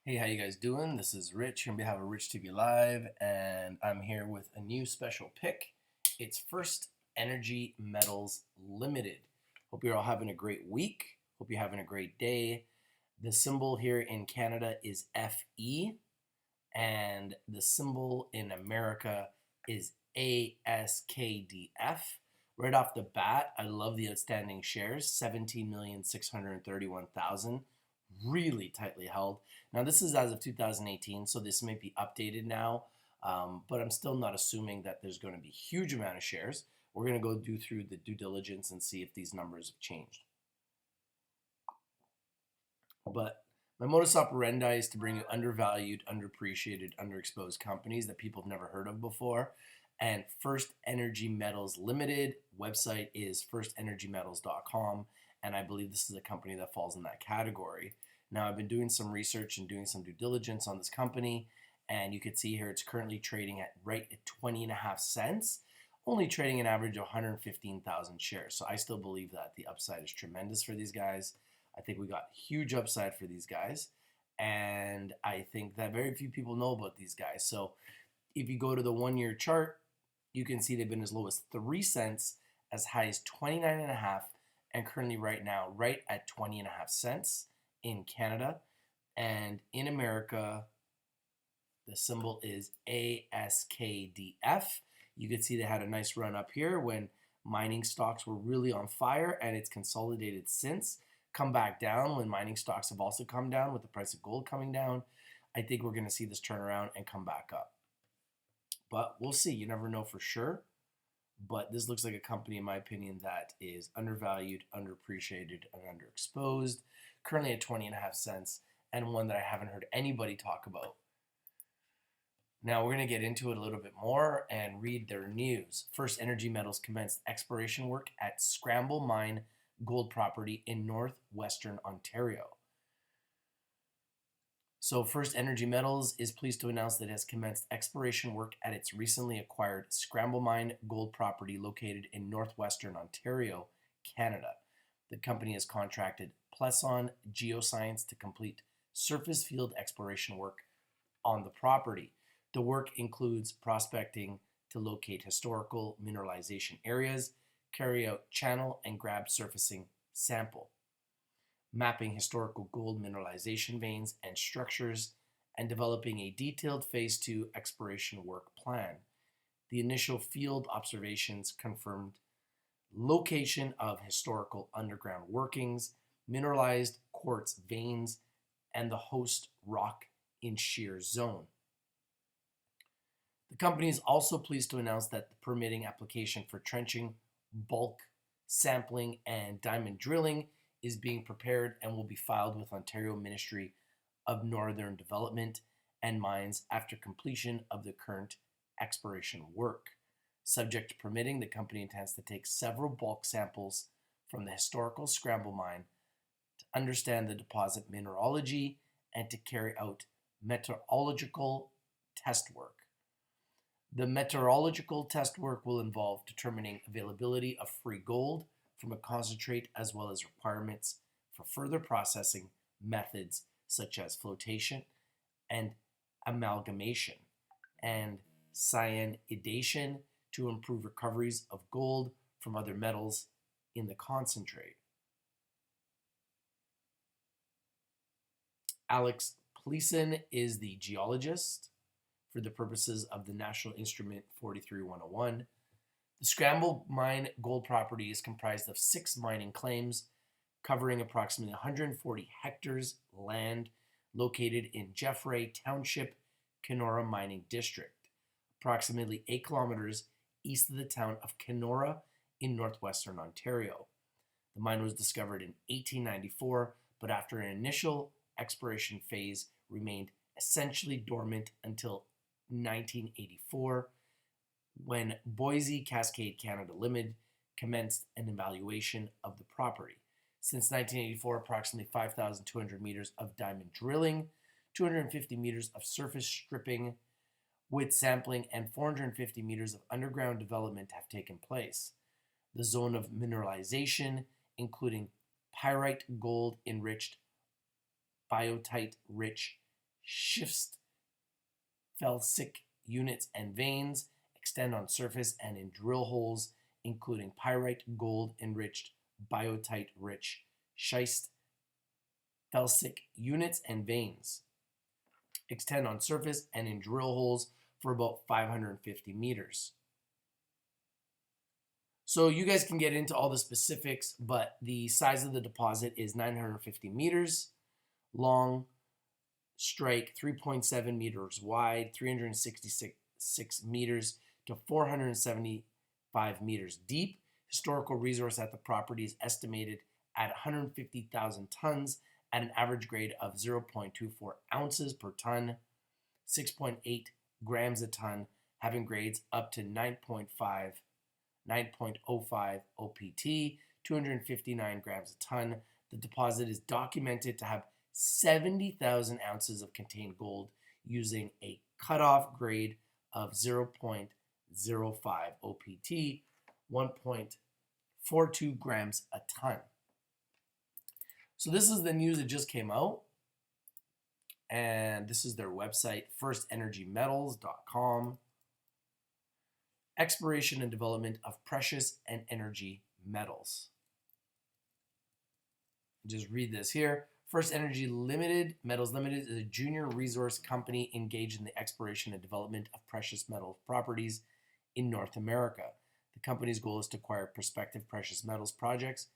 Hey, how you guys doing? This is Rich on behalf of Rich TV Live, and I'm here with a new special pick. It's First Energy Metals Limited. Hope you're all having a great week. Hope you're having a great day. The symbol here in Canada is FE, and the symbol in America is ASKDF. Right off the bat, I love the outstanding shares, 17,631,000, really tightly held. Now, this is as of 2018, so this may be updated now, but I'm still not assuming that there's going to be a huge amount of shares. We're going to go through the due diligence and see if these numbers have changed. But my modus operandi is to bring you undervalued, underappreciated, underexposed companies that people have never heard of before. And First Energy Metals Limited website is firstenergymetals.com, and I believe this is a company that falls in that category. Now, I've been doing some research and doing some due diligence on this company, and you can see here it's currently trading at right at 20.5 cents, only trading an average of 115,000 shares. So I still believe that the upside is tremendous for these guys. I think we got huge upside for these guys, and I think that very few people know about these guys. So if you go to the 1 year chart, you can see they've been as low as 3 cents, as high as 29.5, and currently right now right at 20.5 cents in Canada. And in America, the symbol is ASKDF. You can see they had a nice run up here when mining stocks were really on fire, and it's consolidated since, come back down when mining stocks have also come down with the price of gold coming down. I think we're going to see this turn around and come back up. But we'll see. You never know for sure. But this looks like a company, in my opinion, that is undervalued, underappreciated, and underexposed. Currently at 20.5 cents, and one that I haven't heard anybody talk about. Now we're going to get into it a little bit more and read their news. First Energy Metals commenced exploration work at Scramble Mine gold property in northwestern Ontario. So First Energy Metals is pleased to announce that it has commenced exploration work at its recently acquired Scramble Mine gold property located in northwestern Ontario, Canada. The company has contracted Pleson Geoscience to complete surface field exploration work on the property. The work includes prospecting to locate historical mineralization areas, carry out channel and grab surfacing sample, mapping historical gold mineralization veins and structures, and developing a detailed Phase 2 exploration work plan. The initial field observations confirmed location of historical underground workings, mineralized quartz veins, and the host rock in shear zone. The company is also pleased to announce that the permitting application for trenching, bulk sampling, and diamond drilling is being prepared and will be filed with Ontario Ministry of Northern Development and Mines after completion of the current exploration work. Subject to permitting, the company intends to take several bulk samples from the historical Scramble mine to understand the deposit mineralogy and to carry out meteorological test work. The meteorological test work will involve determining availability of free gold from a concentrate as well as requirements for further processing methods such as flotation and amalgamation and cyanidation to improve recoveries of gold from other metals in the concentrate. Alex Pleson is the geologist for the purposes of the National Instrument 43101. The Scramble Mine gold property is comprised of 6 mining claims covering approximately 140 hectares land located in Jeffrey Township, Kenora Mining District, approximately 8 kilometers east of the town of Kenora in northwestern Ontario. The mine was discovered in 1894, but after an initial exploration phase remained essentially dormant until 1984, when Boise Cascade Canada Limited commenced an evaluation of the property. Since 1984, approximately 5,200 meters of diamond drilling, 250 meters of surface stripping with sampling, and 450 meters of underground development have taken place. The zone of mineralization, including pyrite gold enriched, biotite rich schist felsic units and veins extend on surface and in drill holes, including pyrite, gold enriched, biotite rich schist felsic units and veins extend on surface and in drill holes for about 550 meters. So you guys can get into all the specifics, but the size of the deposit is 950 meters long, strike 3.7 meters wide, 366 meters to 475 meters deep. Historical resource at the property is estimated at 150,000 tons at an average grade of 0.24 ounces per ton, 6.8 grams a ton, having grades up to 9.05 OPT, 259 grams a ton. The deposit is documented to have 70,000 ounces of contained gold using a cutoff grade of 0.05 OPT, 1.42 grams a ton. So this is the news that just came out, and this is their website, firstenergymetals.com. Exploration and development of precious and energy metals. Just read this here. First Energy Metals Limited is a junior resource company engaged in the exploration and development of precious metal properties in North America. The company's goal is to acquire prospective precious metals projects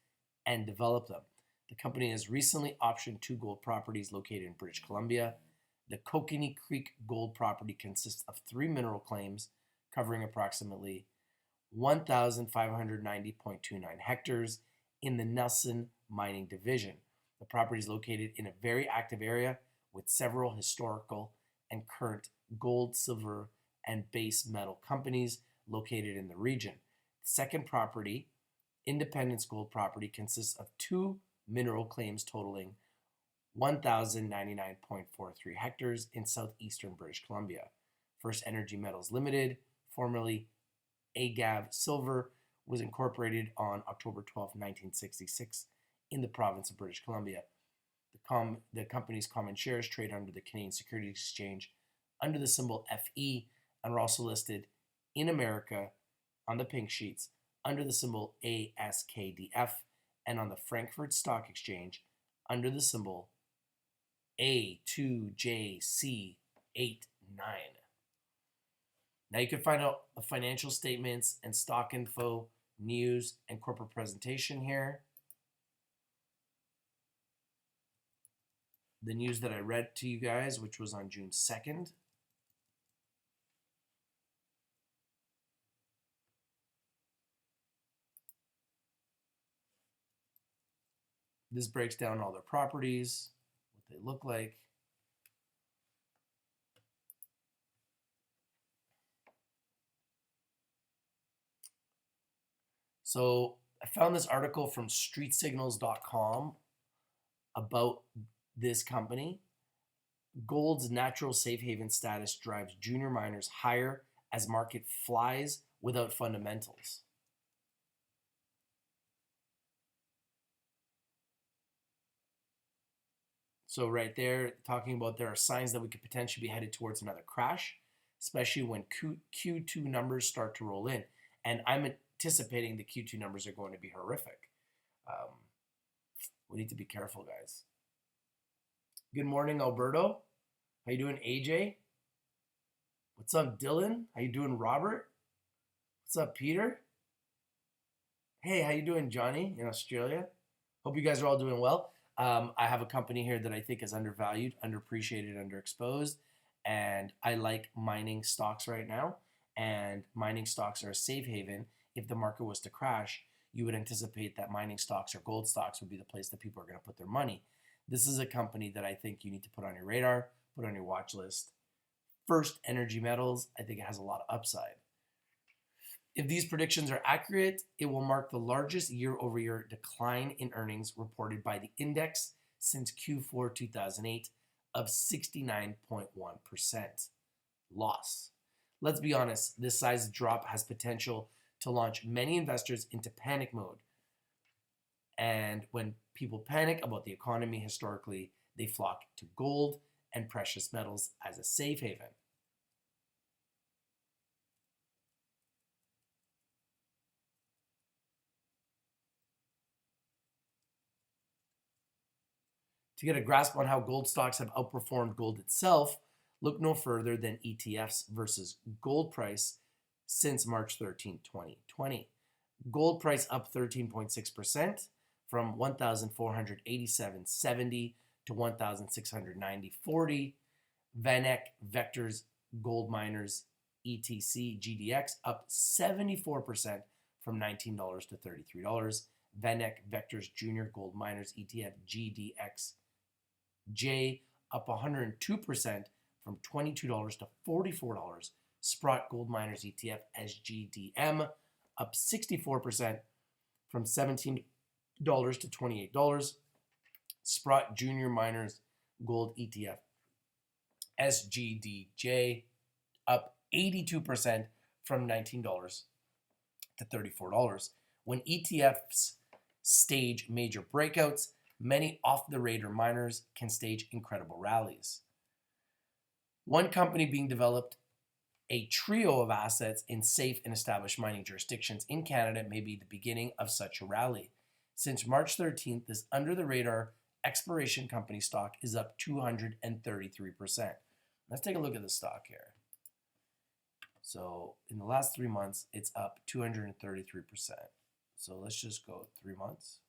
and develop them. The company has recently optioned 2 gold properties located in British Columbia. The Kokanee Creek gold property consists of 3 mineral claims covering approximately 1,590.29 hectares in the Nelson Mining Division. The property is located in a very active area with several historical and current gold, silver, and base metal companies located in the region. The second property, Independence Gold property, consists of 2 mineral claims totaling 1,099.43 hectares in southeastern British Columbia. First Energy Metals Limited, formerly Askdf Silver, was incorporated on October 12, 1966 in the province of British Columbia. The company's common shares trade under the Canadian Securities Exchange under the symbol FE and are also listed in America on the pink sheets under the symbol ASKDF and on the Frankfurt Stock Exchange under the symbol A2JC89. Now you can find out the financial statements and stock info, news, and corporate presentation here. The news that I read to you guys, which was on June 2nd. This breaks down all their properties, what they look like. So I found this article from streetsignals.com about this company. Gold's natural safe haven status drives junior miners higher as market flies without fundamentals. So right there, talking about there are signs that we could potentially be headed towards another crash, especially when Q2 numbers start to roll in. And I'm anticipating the Q2 numbers are going to be horrific. We need to be careful, guys. Good morning, Alberto. How you doing, AJ? What's up, Dylan? How you doing, Robert? What's up, Peter? Hey, how you doing, Johnny, in Australia? Hope you guys are all doing well. I have a company here that I think is undervalued, underappreciated, underexposed, and I like mining stocks right now. And mining stocks are a safe haven. If the market was to crash, you would anticipate that mining stocks or gold stocks would be the place that people are going to put their money. This is a company that I think you need to put on your radar, put on your watch list. First Energy Metals, I think it has a lot of upside. If these predictions are accurate, it will mark the largest year-over-year decline in earnings reported by the index since Q4 2008 of 69.1% loss. Let's be honest, this size drop has potential to launch many investors into panic mode. And when people panic about the economy, historically, they flock to gold and precious metals as a safe haven. To get a grasp on how gold stocks have outperformed gold itself, look no further than ETFs versus gold price since March 13, 2020. Gold price up 13.6% from 1,487.70 to 1,690.40. VanEck Vectors Gold Miners ETC GDX up 74% from $19 to $33. VanEck Vectors Junior Gold Miners ETF GDX J up 102% from $22 to $44. Sprott Gold Miners ETF SGDM up 64% from $17 to $28. Sprott Junior Miners Gold ETF SGDJ up 82% from $19 to $34. When ETFs stage major breakouts, many off-the-radar miners can stage incredible rallies. One company being developed, a trio of assets in safe and established mining jurisdictions in Canada may be the beginning of such a rally. Since March 13th, this under-the-radar exploration company stock is up 233%. Let's take a look at the stock here. So in the last 3 months, it's up 233%. So let's just go 3 months.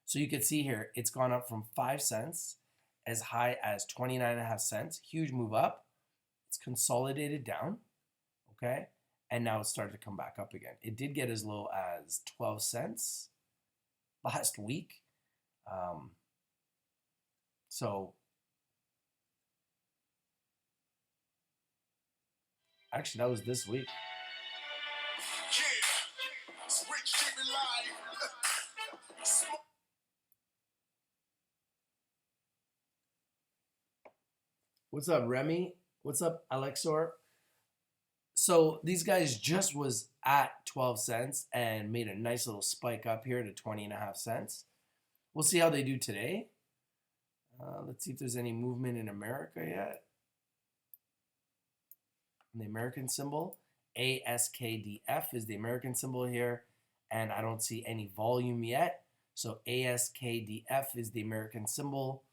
So you can see here, it's gone up from 5 cents as high as 29.5 cents. Huge move up. It's consolidated down, okay? And now it's started to come back up again. It did get as low as 12 cents last week. So actually, that was this week. What's up, Remy? What's up, Alexor? So these guys just was at 12 cents and made a nice little spike up here to 20.5 cents. We'll see how they do today. Let's see if there's any movement in America yet. The American symbol, ASKDF is the American symbol here, and I don't see any volume yet. So ASKDF is the American symbol,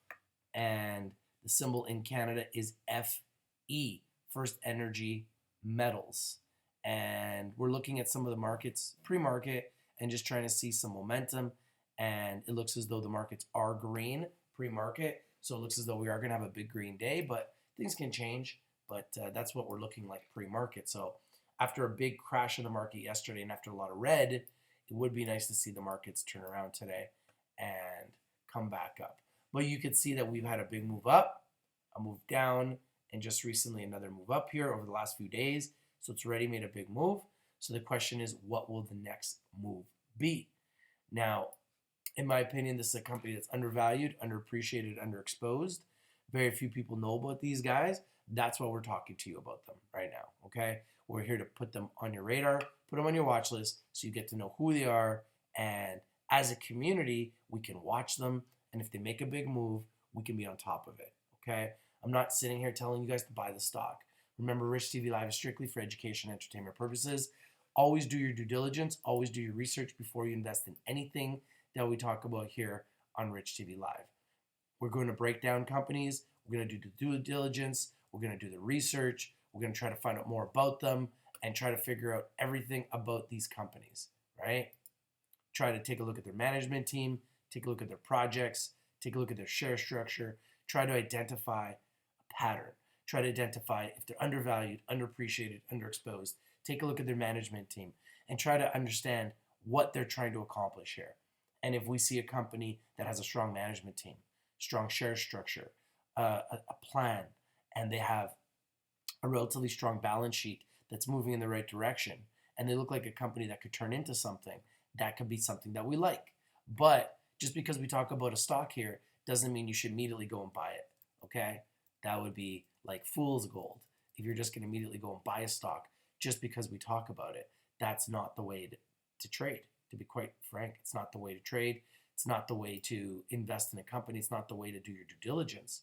and the symbol in Canada is FE, First Energy Metals. And we're looking at some of the markets pre-market and just trying to see some momentum. And it looks as though the markets are green pre-market. So it looks as though we are going to have a big green day, but things can change. But that's what we're looking like pre-market. So after a big crash in the market yesterday and after a lot of red, it would be nice to see the markets turn around today and come back up. But you could see that we've had a big move up, a move down, and just recently another move up here over the last few days. So it's already made a big move. So the question is, what will the next move be? Now, in my opinion, this is a company that's undervalued, underappreciated, underexposed. Very few people know about these guys. That's why we're talking to you about them right now, okay? We're here to put them on your radar, put them on your watch list so you get to know who they are. And as a community, we can watch them. And if they make a big move, we can be on top of it, okay? I'm not sitting here telling you guys to buy the stock. Remember, Rich TV Live is strictly for education and entertainment purposes. Always do your due diligence. Always do your research before you invest in anything that we talk about here on Rich TV Live. We're going to break down companies. We're going to do the due diligence. We're going to do the research. We're going to try to find out more about them and try to figure out everything about these companies, right? Try to take a look at their management team, take a look at their projects, take a look at their share structure, try to identify a pattern, try to identify if they're undervalued, underappreciated, underexposed, take a look at their management team, and try to understand what they're trying to accomplish here. And if we see a company that has a strong management team, strong share structure, a plan, and they have a relatively strong balance sheet that's moving in the right direction, and they look like a company that could turn into something, that could be something that we like. But just because we talk about a stock here doesn't mean you should immediately go and buy it, okay? That would be like fool's gold. If you're just going to immediately go and buy a stock just because we talk about it, that's not the way to trade. To be quite frank, it's not the way to trade. It's not the way to invest in a company. It's not the way to do your due diligence.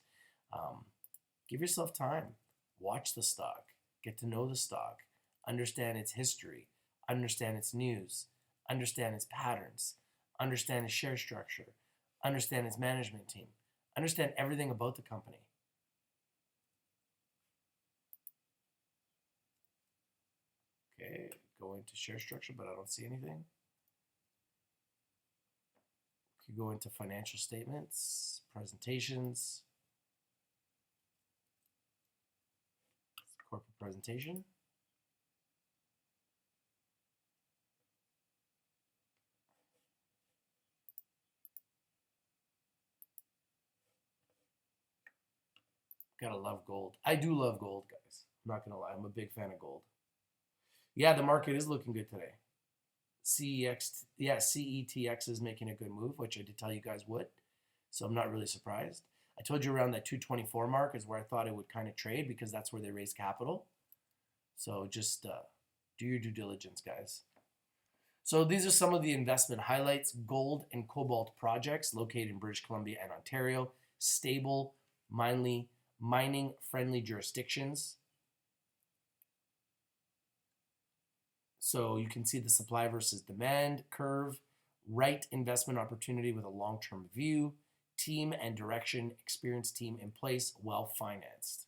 Give yourself time. Watch the stock. Get to know the stock. Understand its history. Understand its news. Understand its patterns. Understand its share structure. Understand its management team. Understand everything about the company. Okay, go into share structure, but I don't see anything. You go into financial statements, presentations, corporate presentation. Gotta love gold. I do love gold, guys. I'm not gonna lie. I'm a big fan of gold. Yeah, the market is looking good today. CETX is making a good move, which I did tell you guys would. So I'm not really surprised. I told you around that 224 mark is where I thought it would kind of trade because that's where they raised capital. So just do your due diligence, guys. So these are some of the investment highlights. Gold and cobalt projects located in British Columbia and Ontario. Stable, mining-friendly jurisdictions. So you can see the supply versus demand curve. Right investment opportunity with a long-term view. Team and direction, experienced team in place, well-financed.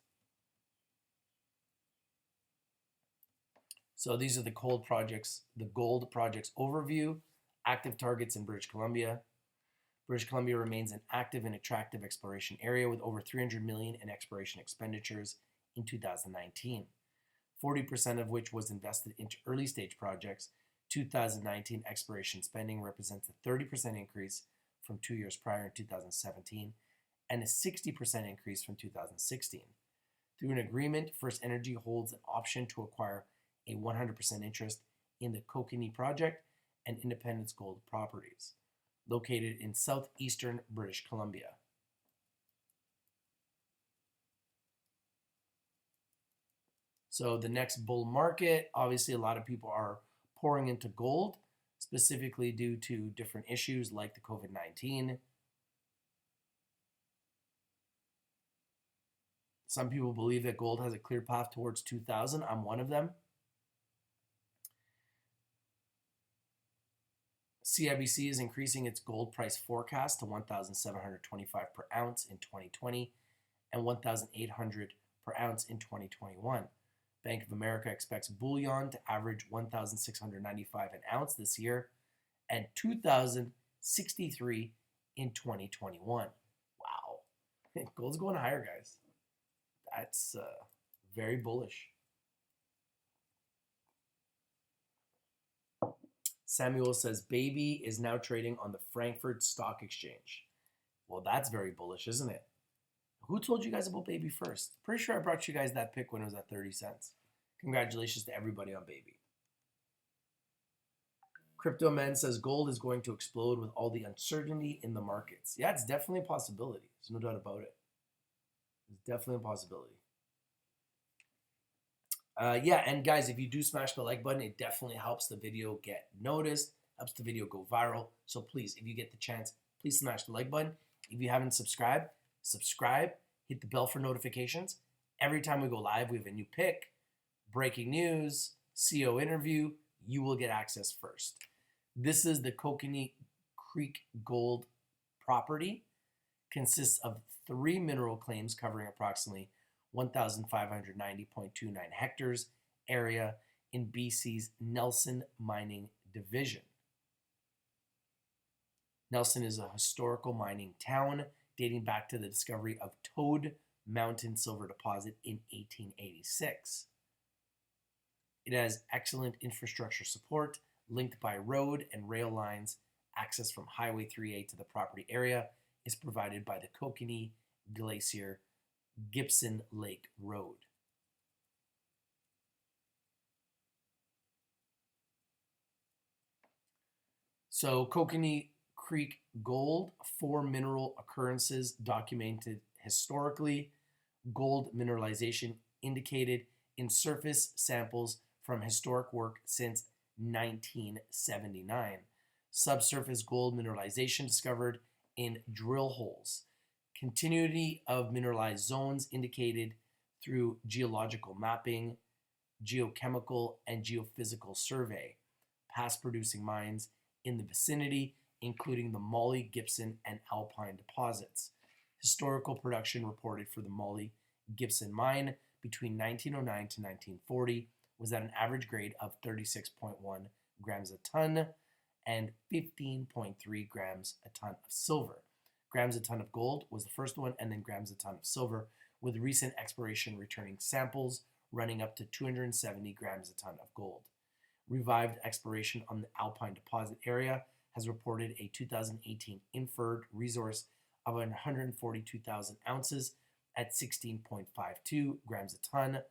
So these are the gold projects overview. Active targets in British Columbia. British Columbia remains an active and attractive exploration area with over $300 million in exploration expenditures in 2019, 40% of which was invested into early stage projects. 2019 exploration spending represents a 30% increase from 2 years prior in 2017 and a 60% increase from 2016. Through an agreement, First Energy holds an option to acquire a 100% interest in the Kokanee project and Independence Gold properties, located in southeastern British Columbia. So the next bull market, obviously a lot of people are pouring into gold, specifically due to different issues like the COVID-19. Some people believe that gold has a clear path towards 2,000. I'm one of them. CIBC is increasing its gold price forecast to $1,725 per ounce in 2020 and $1,800 per ounce in 2021. Bank of America expects bullion to average $1,695 an ounce this year and $2,063 in 2021. Wow. Gold's going higher, guys. That's very bullish. Samuel says, Baby is now trading on the Frankfurt Stock Exchange. Well, that's very bullish, isn't it? Who told you guys about Baby first? Pretty sure I brought you guys that pick when it was at 30 cents. Congratulations to everybody on Baby. Crypto Man says gold is going to explode with all the uncertainty in the markets. Yeah, it's definitely a possibility. There's no doubt about it. It's definitely a possibility. Yeah, and guys, if you do smash the like button, it definitely helps the video get noticed, helps the video go viral. So please, if you get the chance, please smash the like button. If you haven't subscribed, subscribe, hit the bell for notifications. Every time we go live, we have a new pick, breaking news, CEO interview, you will get access first. This is the Kokanee Creek gold property. Consists of 3 mineral claims covering approximately 1,590.29 hectares area in BC's Nelson Mining Division. Nelson is a historical mining town dating back to the discovery of Toad Mountain silver deposit in 1886. It has excellent infrastructure support, linked by road and rail lines. Access from Highway 3A to the property area is provided by the Kokanee Glacier Gibson Lake Road. So Kokanee Creek gold, 4 mineral occurrences documented historically. Gold mineralization indicated in surface samples from historic work since 1979. Subsurface gold mineralization discovered in drill holes Continuity of mineralized zones indicated through geological mapping, geochemical, and geophysical survey. Past producing mines in the vicinity, including the Molly, Gibson, and Alpine deposits. Historical production reported for the Molly Gibson mine between 1909 to 1940 was at an average grade of 36.1 grams a ton and 15.3 grams a ton of silver. Grams a ton of gold was the first one, and then grams a ton of silver, with recent exploration returning samples running up to 270 grams a ton of gold. Revived exploration on the Alpine deposit area has reported a 2018 inferred resource of 142,000 ounces at 16.52 grams a ton of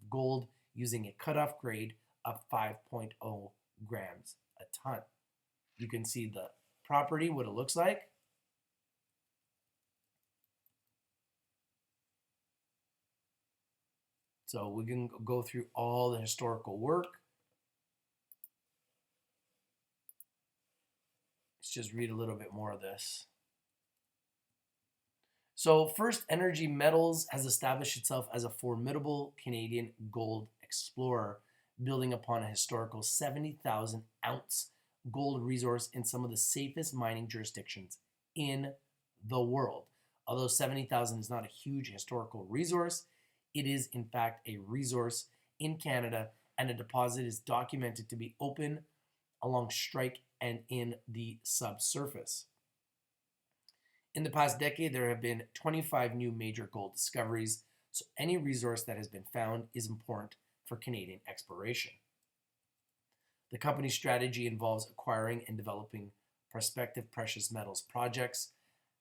gold using a cutoff grade of 5.0 grams a ton. You can see the property, what it looks like. So we can go through all the historical work. Let's just read a little bit more of this. So First Energy Metals has established itself as a formidable Canadian gold explorer, building upon a historical 70,000 ounce gold resource in some of the safest mining jurisdictions in the world. Although 70,000 is not a huge historical resource, it is in fact a resource in Canada, and a deposit is documented to be open along strike and in the subsurface. In the past decade, there have been 25 new major gold discoveries, so any resource that has been found is important for Canadian exploration. The company's strategy involves acquiring and developing prospective precious metals projects,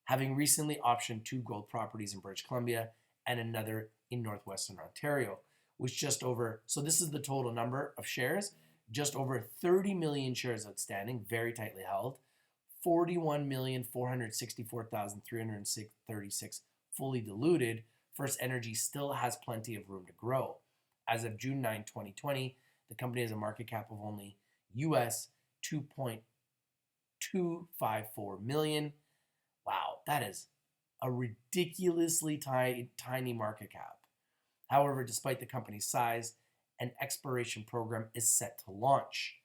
having recently optioned 2 gold properties in British Columbia and another in northwestern Ontario, which so this is the total number of shares, just over 30 million shares outstanding, very tightly held, 41,464,336 fully diluted. First Energy still has plenty of room to grow. As of June 9, 2020, the company has a market cap of only US $2.254 million. Wow, that is a ridiculously tiny market cap. However, despite the company's size, an exploration program is set to launch.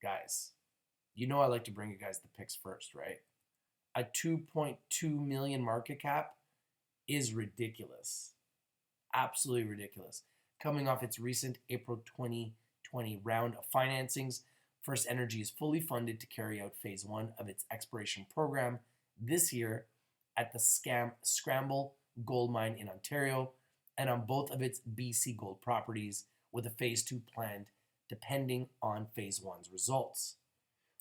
Guys, you know I like to bring you guys the picks first, right? A 2.2 million market cap is ridiculous. Absolutely ridiculous. Coming off its recent April 2020 round of financings, First Energy is fully funded to carry out phase 1 of its exploration program this year at the Scramble gold mine in Ontario and on both of its BC gold properties, with a phase 2 planned depending on phase 1's results.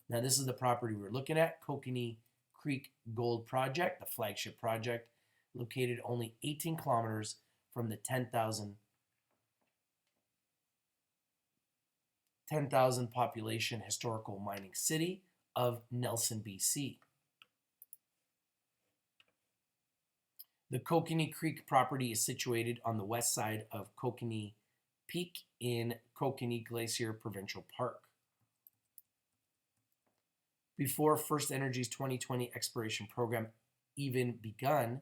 Now, this is the property we're looking at, Kokanee Creek Gold Project, the flagship project, located only 18 kilometers from the 10,000 population historical mining city of Nelson, BC. The Kokanee Creek property is situated on the west side of Kokanee Peak in Kokanee Glacier Provincial Park. Before First Energy's 2020 exploration program even begun,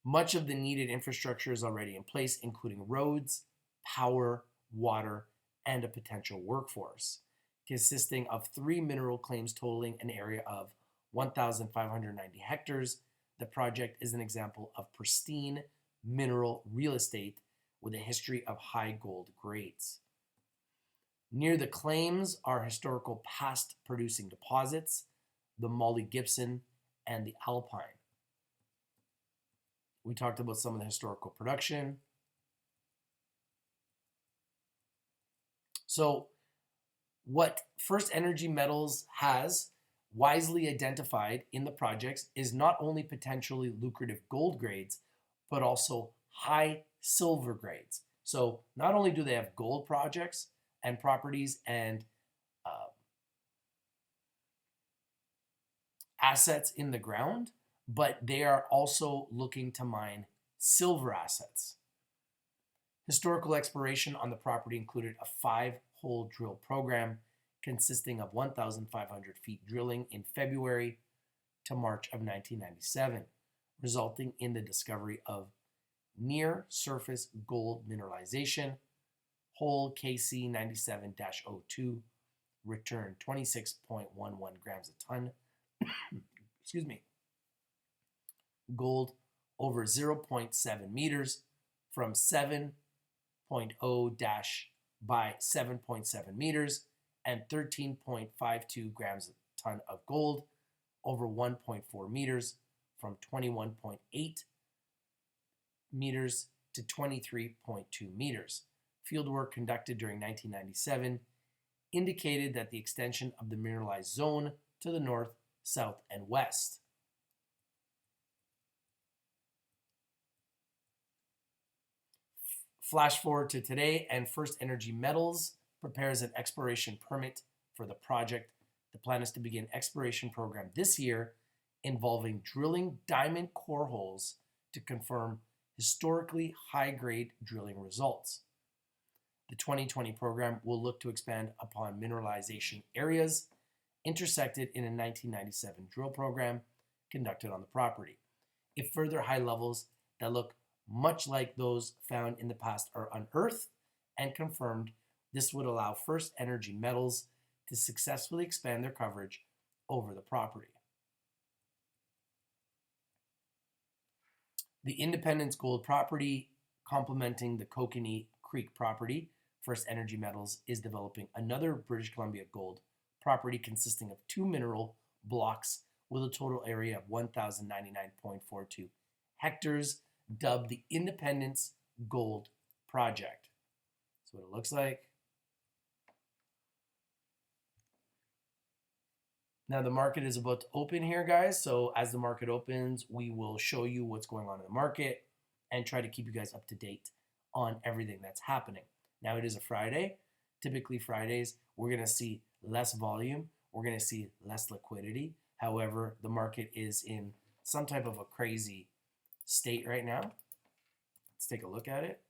much of the needed infrastructure is already in place, including roads, power, water, and a potential workforce. Consisting of 3 mineral claims totaling an area of 1,590 hectares, the project is an example of pristine mineral real estate with a history of high gold grades. Near the claims are historical past producing deposits, the Molly Gibson and the Alpine. We talked about some of the historical production. So what First Energy Metals has wisely identified in the projects is not only potentially lucrative gold grades, but also high silver grades. So not only do they have gold projects and properties and assets in the ground, but they are also looking to mine silver assets. Historical exploration on the property included a 5-hole drill program consisting of 1,500 feet drilling in February to March of 1997. resulting in the discovery of near surface gold mineralization. Hole KC 97-02 returned 26.11 grams a ton. Excuse me. Gold over 0.7 meters from 7.0 by 7.7 meters and 13.52 grams a ton of gold over 1.4 meters from 21.8 meters to 23.2 meters. Fieldwork conducted during 1997 indicated that the extension of the mineralized zone to the north, south, and west. Flash forward to today, and First Energy Metals prepares an exploration permit for the project. The plan is to begin exploration program this year involving drilling diamond core holes to confirm historically high-grade drilling results. The 2020 program will look to expand upon mineralization areas intersected in a 1997 drill program conducted on the property. If further high levels that look much like those found in the past are unearthed and confirmed, this would allow First Energy Metals to successfully expand their coverage over the property. The Independence Gold property complementing the Kokanee Creek property, First Energy Metals is developing another British Columbia gold property consisting of 2 mineral blocks with a total area of 1,099.42 hectares, dubbed the Independence Gold Project. That's what it looks like. Now the market is about to open here, guys. So as the market opens, we will show you what's going on in the market and try to keep you guys up to date on everything that's happening. Now it is a Friday. Typically Fridays, we're going to see less volume. We're going to see less liquidity. However, the market is in some type of a crazy state right now. Let's take a look at it.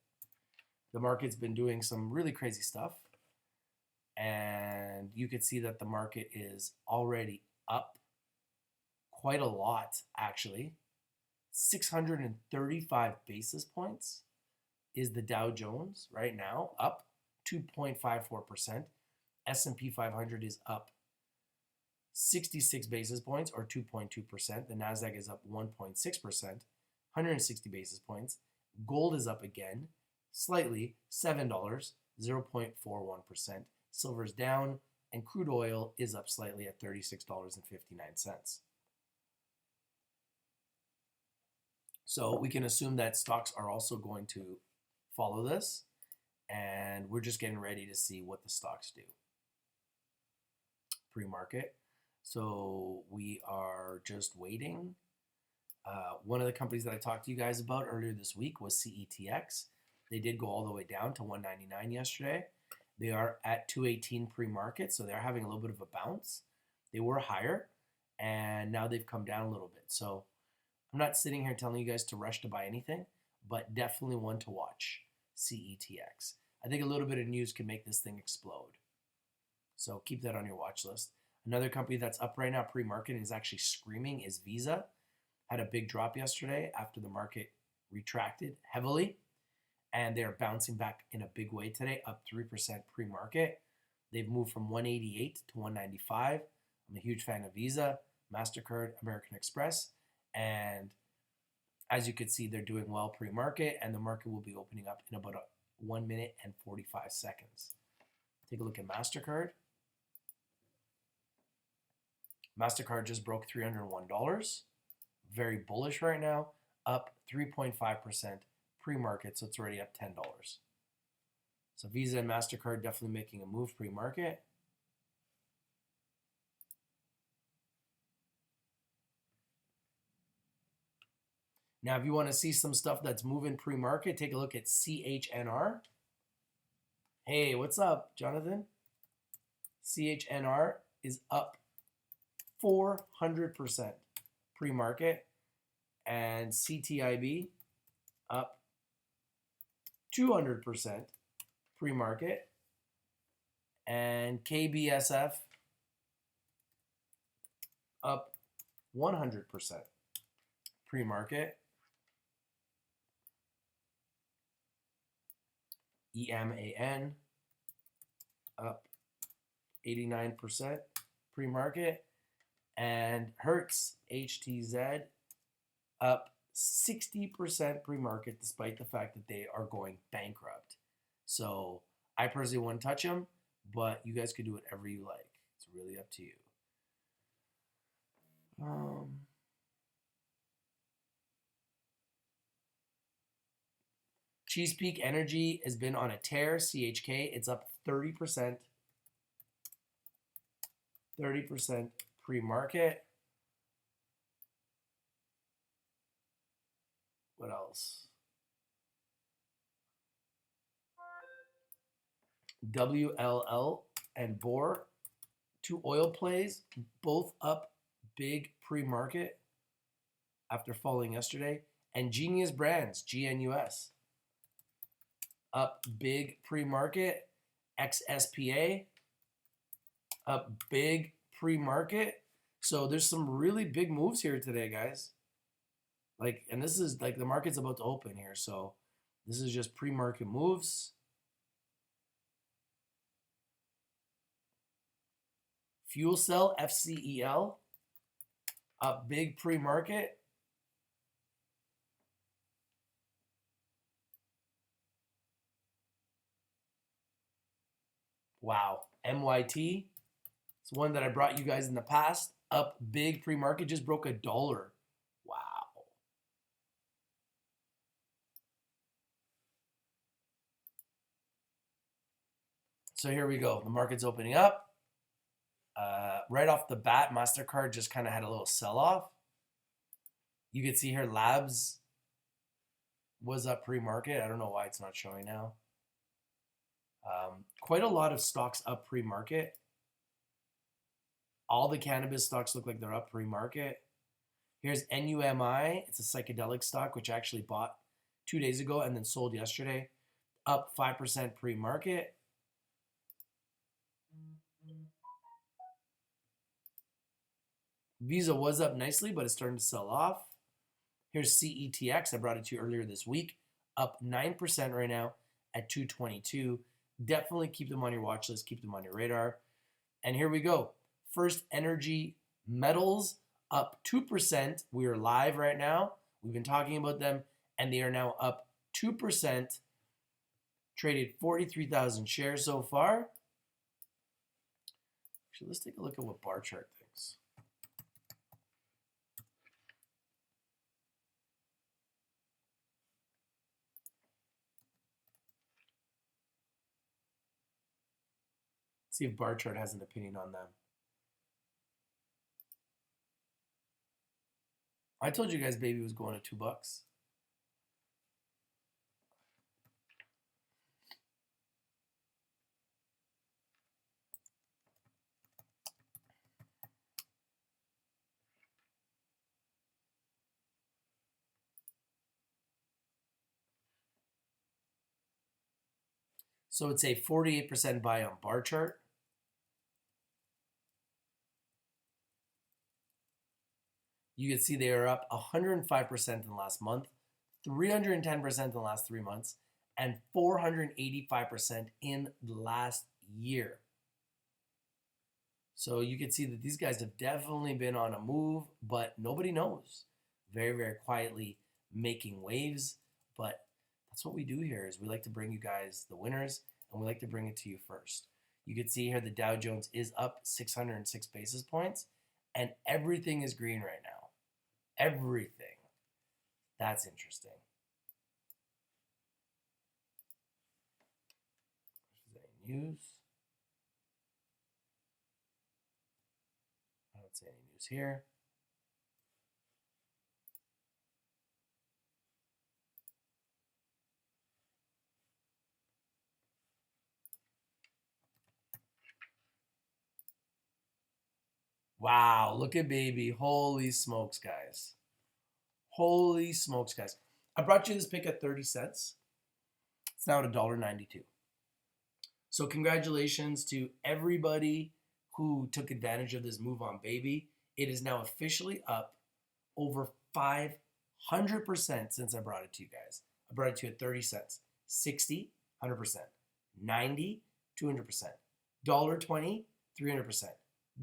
The market's been doing some really crazy stuff. And you can see that the market is already up quite a lot, actually. 635 basis points is the Dow Jones right now, up 2.54%. S&P 500 is up 66 basis points, or 2.2%. The NASDAQ is up 1.6%, 160 basis points. Gold is up again, slightly, $7, 0.41%. Silver is down, and crude oil is up slightly at $36.59. So we can assume that stocks are also going to follow this, and we're just getting ready to see what the stocks do. Pre-market. So we are just waiting. One of the companies that I talked to you guys about earlier this week was CETX. They did go all the way down to 199 yesterday. They are at 218 pre-market, so they're having a little bit of a bounce. They were higher, and now they've come down a little bit. So I'm not sitting here telling you guys to rush to buy anything, but definitely one to watch, CETX. I think a little bit of news can make this thing explode. So keep that on your watch list. Another company that's up right now pre-market and is actually screaming is Visa. Had a big drop yesterday after the market retracted heavily, and they're bouncing back in a big way today, up 3% pre-market. They've moved from 188 to 195. I'm a huge fan of Visa, MasterCard, American Express, and as you can see, they're doing well pre-market, and the market will be opening up in about 1 minute and 45 seconds. Take a look at MasterCard. MasterCard just broke $301. Very bullish right now, up 3.5% pre-market, so it's already up $10. So Visa and MasterCard definitely making a move pre-market. Now, if you want to see some stuff that's moving pre-market, take a look at CHNR. Hey, what's up, Jonathan? CHNR is up 400% pre-market, and CTIB up 200% pre-market, and KBSF up 100% pre-market. EMAN up 89% pre-market. And Hertz HTZ up 60% pre-market, despite the fact that they are going bankrupt. So I personally wouldn't touch them, but you guys could do whatever you like. It's really up to you. Chesapeake Energy has been on a tear. CHK, it's up 30%. 30% pre-market. What else? WLL and Bohr, two oil plays, both up big pre-market after falling yesterday. And Genius Brands, GNUS, up big pre-market. XSPA, up big pre-market. So there's some really big moves here today, guys. Like, and this is like the market's about to open here. So this is just pre-market moves. Fuel Cell, FCEL, up big pre-market. Wow. MYT, it's one that I brought you guys in the past, up big pre-market, just broke $1. Wow. So here we go. The market's opening up. Right off the bat, MasterCard just kind of had a little sell-off. You can see here Labs was up pre-market. I don't know why it's not showing now. Quite a lot of stocks up pre-market. All the cannabis stocks look like they're up pre-market. Here's NUMI. It's a psychedelic stock, which I actually bought 2 days ago and then sold yesterday. Up 5% pre-market. Visa was up nicely, but it's starting to sell off. Here's CETX. I brought it to you earlier this week. Up 9% right now at 222. Definitely keep them on your watch list. Keep them on your radar. And here we go. First Energy Metals up 2%. We are live right now. We've been talking about them, and they are now up 2%. Traded 43,000 shares so far. Actually, let's take a look at what bar chart thinks. See if bar chart has an opinion on them. I told you guys baby was going to $2. So it's a 48% buy on bar chart. You can see they are up 105% in the last month, 310% in the last 3 months, and 485% in the last year. So you can see that these guys have definitely been on a move, but nobody knows. Very, very quietly making waves. But that's what we do here is we like to bring you guys the winners, and we like to bring it to you first. You can see here the Dow Jones is up 606 basis points, and everything is green right now. Everything. That's interesting. News. I don't see any news here. Wow, look at baby. Holy smokes, guys. Holy smokes, guys. I brought you this pick at 30 cents. It's now at $1.92. So congratulations to everybody who took advantage of this move on baby. It is now officially up over 5 100% since I brought it to you guys. I brought it to you at 30 cents. 60, 100%. 90, 200%. $1.20, 300%.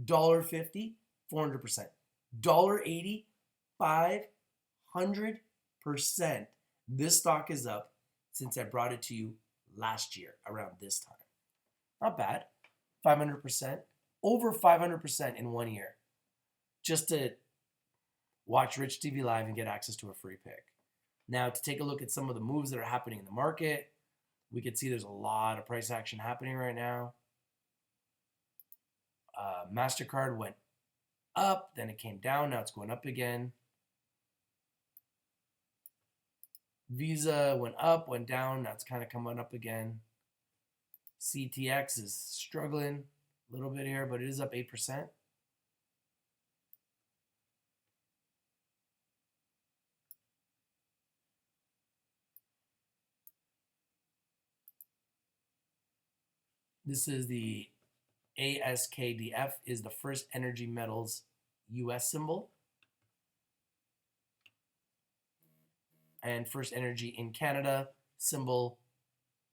$1.50, 400%. $1.80, 500%. This stock is up since I brought it to you last year around this time. Not bad. 500%. Over 500% in 1 year. Just to watch Rich TV Live and get access to a free pick. Now, to take a look at some of the moves that are happening in the market, we can see there's a lot of price action happening right now. MasterCard went up, then it came down, now it's going up again. Visa went up, went down, now it's kind of coming up again. CTX is struggling a little bit here, but it is up 8%. This is the Askdf, is the First Energy Metals US symbol. And First Energy in Canada, symbol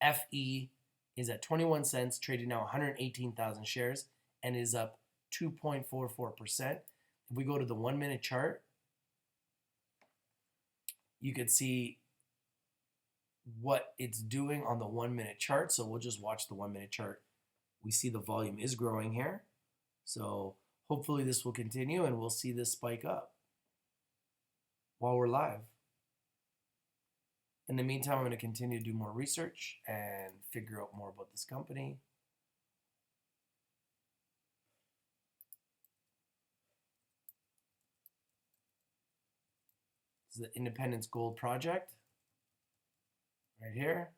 FE, is at 21 cents, trading now 118,000 shares, and is up 2.44%. If we go to the 1 minute chart, you could see what it's doing on the 1 minute chart. So we'll just watch the 1 minute chart. We see the volume is growing here. So hopefully this will continue and we'll see this spike up while we're live. In the meantime, I'm going to continue to do more research and figure out more about this company. This is the Independence Gold Project right here.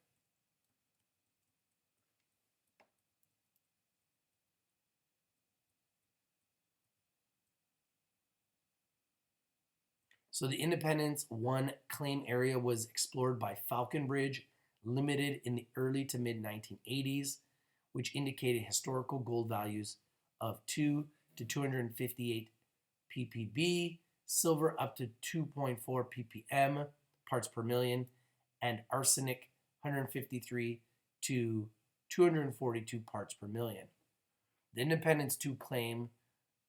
So the Independence 1 claim area was explored by Falconbridge Limited in the early to mid 1980s, which indicated historical gold values of 2 to 258 ppb, silver up to 2.4 ppm parts per million, and arsenic 153 to 242 parts per million. The Independence 2 claim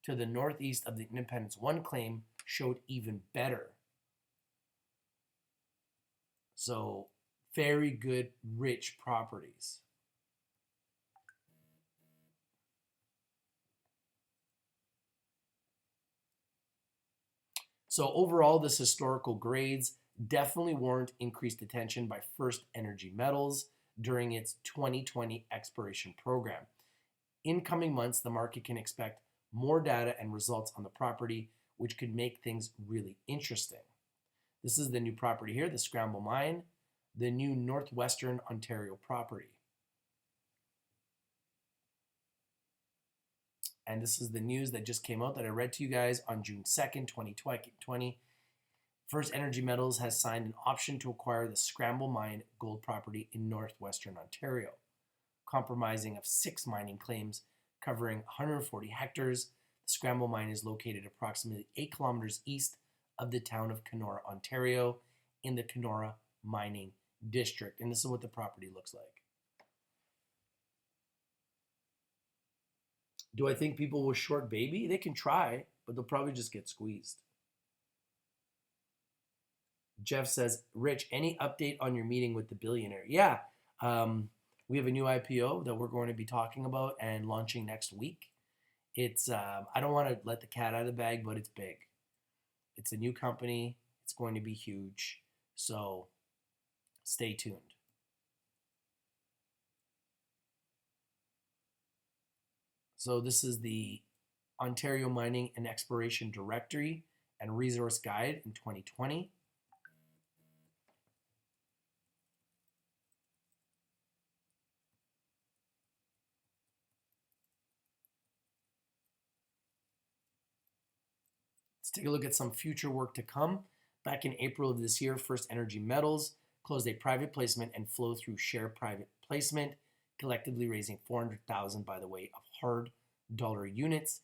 to the northeast of the Independence 1 claim showed even better. So very good, rich properties. So overall, this historical grades definitely warrant increased attention by First Energy Metals during its 2020 exploration program. In coming months, the market can expect more data and results on the property, which could make things really interesting. This is the new property here, the Scramble Mine, the new Northwestern Ontario property. And this is the news that just came out that I read to you guys on June 2nd, 2020. First Energy Metals has signed an option to acquire the Scramble Mine gold property in Northwestern Ontario, comprising of 6 mining claims covering 140 hectares. The Scramble Mine is located approximately 8 kilometers east of the town of Kenora, Ontario, in the Kenora Mining District. And this is what the property looks like. Do I think people will short baby? They can try, but they'll probably just get squeezed. Jeff says, Rich, any update on your meeting with the billionaire? Yeah, we have a new IPO that we're going to be talking about and launching next week. It's, I don't want to let the cat out of the bag, but it's big. It's a new company. It's going to be huge. So stay tuned. So this is the Ontario Mining and Exploration Directory and Resource Guide in 2020. Let's take a look at some future work to come. Back in April of this year, First Energy Metals closed a private placement and flow-through share private placement, collectively raising $400,000 by the way of hard dollar units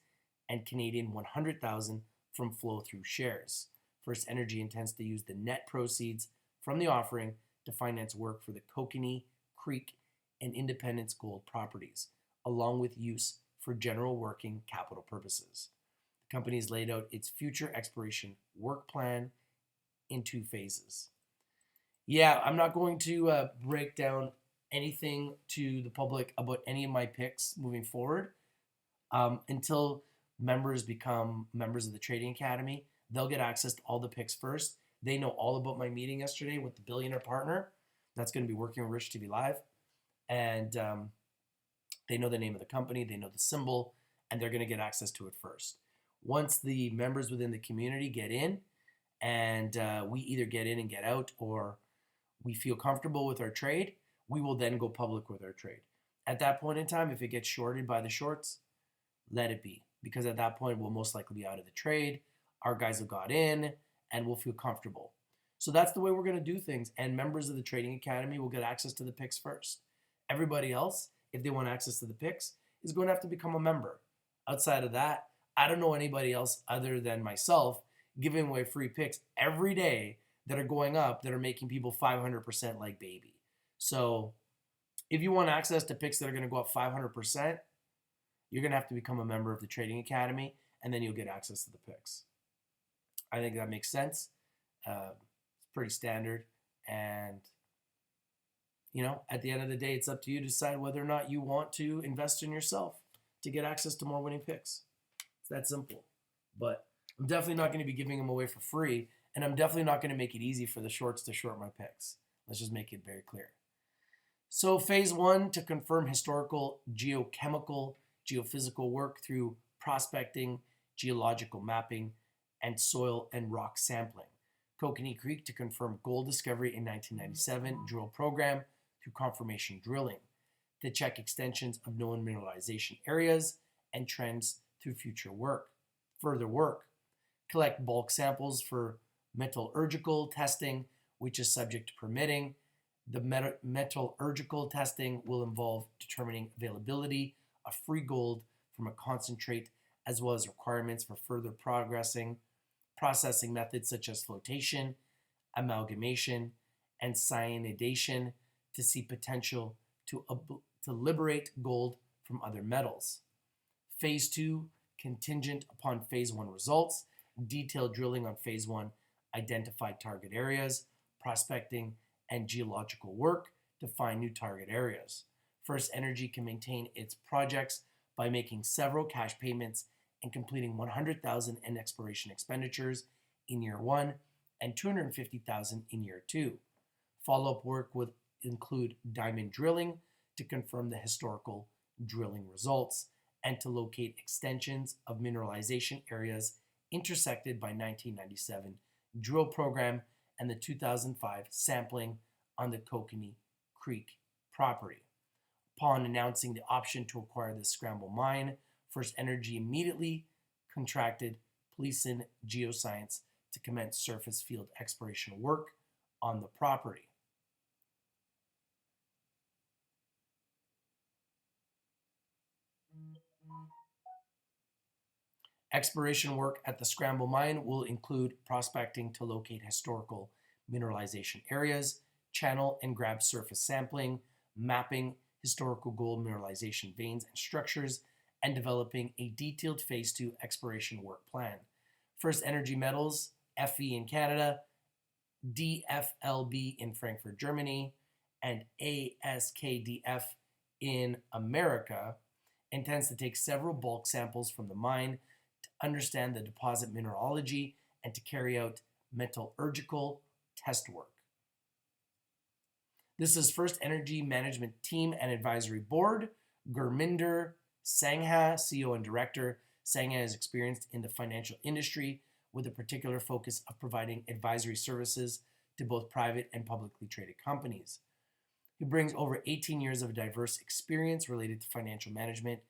and Canadian $100,000 from flow-through shares. First Energy intends to use the net proceeds from the offering to finance work for the Kokanee Creek and Independence Gold properties, along with use for general working capital purposes. The company has laid out its future exploration work plan in 2 phases. Yeah, I'm not going to break down anything to the public about any of my picks moving forward until members become members of the Trading Academy. They'll get access to all the picks first. They know all about my meeting yesterday with the billionaire partner that's going to be working with Rich TV Live. And they know the name of the company, they know the symbol, and they're going to get access to it first. Once the members within the community get in, and we either get in and get out, or we feel comfortable with our trade, we will then go public with our trade. At that point in time, if it gets shorted by the shorts, let it be. Because at that point, we'll most likely be out of the trade. Our guys have got in, and we'll feel comfortable. So that's the way we're going to do things. And members of the Trading Academy will get access to the picks first. Everybody else, if they want access to the picks, is going to have to become a member. Outside of that, I don't know anybody else other than myself giving away free picks every day that are going up that are making people 500% like baby. So if you want access to picks that are going to go up 500%, you're going to have to become a member of the Trading Academy, and then you'll get access to the picks. I think that makes sense. It's pretty standard. And, you know, at the end of the day, it's up to you to decide whether or not you want to invest in yourself to get access to more winning picks. It's that simple. But I'm definitely not going to be giving them away for free, and I'm definitely not going to make it easy for the shorts to short my picks. Let's just make it very clear. So phase 1, to confirm historical, geochemical, geophysical work through prospecting, geological mapping, and soil and rock sampling. Kokanee Creek to confirm gold discovery in 1997 drill program through confirmation drilling. To check extensions of known mineralization areas and trends through future work. Further work. Collect bulk samples for metallurgical testing, which is subject to permitting. The metallurgical testing will involve determining availability of free gold from a concentrate, as well as requirements for further processing methods such as flotation, amalgamation, and cyanidation to see potential to liberate gold from other metals. Phase 2, contingent upon Phase 1 results, detailed drilling on Phase 1, identified target areas, prospecting, and geological work to find new target areas. First Energy can maintain its projects by making several cash payments and completing $100,000 in exploration expenditures in year 1 and $250,000 in year 2. Follow-up work would include diamond drilling to confirm the historical drilling results and to locate extensions of mineralization areas intersected by 1997 drill program and the 2005 sampling on the Kokanee Creek property. Upon announcing the option to acquire the Scramble mine, First Energy immediately contracted Policin Geoscience to commence surface field exploration work on the property. Exploration work at the Scramble mine will include prospecting to locate historical mineralization areas, channel and grab surface sampling, mapping historical gold mineralization veins and structures, and developing a detailed Phase 2 exploration work plan. First Energy Metals, FE in Canada, DFLB in Frankfurt, Germany, and Askdf in America intends to take several bulk samples from the mine to understand the deposit mineralogy and to carry out metallurgical test work. This is First Energy Management Team and Advisory Board. Gurminder Sangha, CEO and Director. Sangha is experienced in the financial industry with a particular focus of providing advisory services to both private and publicly traded companies. He brings over 18 years of diverse experience related to financial management,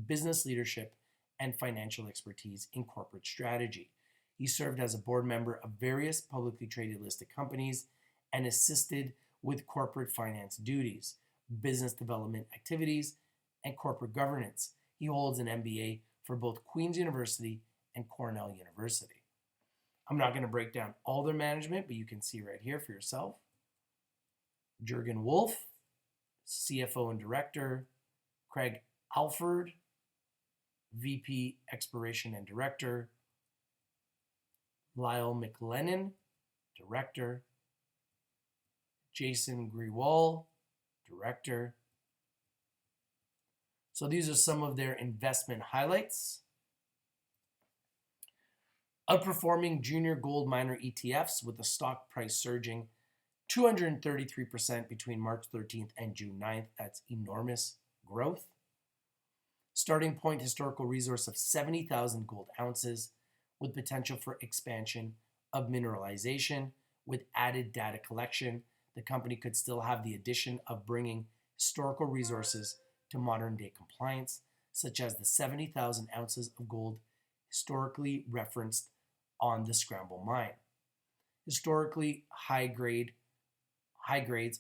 business leadership, and financial expertise in corporate strategy. He served as a board member of various publicly traded listed companies and assisted with corporate finance duties, business development activities, and corporate governance. He holds an MBA for both Queen's University and Cornell University. I'm not going to break down all their management, but you can see right here for yourself. Jurgen Wolf, CFO and Director. Craig Alford, VP Exploration and Director. Lyle McLennan, Director. Jason Grewal, Director. So these are some of their investment highlights. Outperforming junior gold miner ETFs with the stock price surging 233% between March 13th and June 9th. That's enormous growth. Starting point historical resource of 70,000 gold ounces with potential for expansion of mineralization. With added data collection, the company could still have the addition of bringing historical resources to modern day compliance, such as the 70,000 ounces of gold historically referenced on the Scramble mine. Historically high grades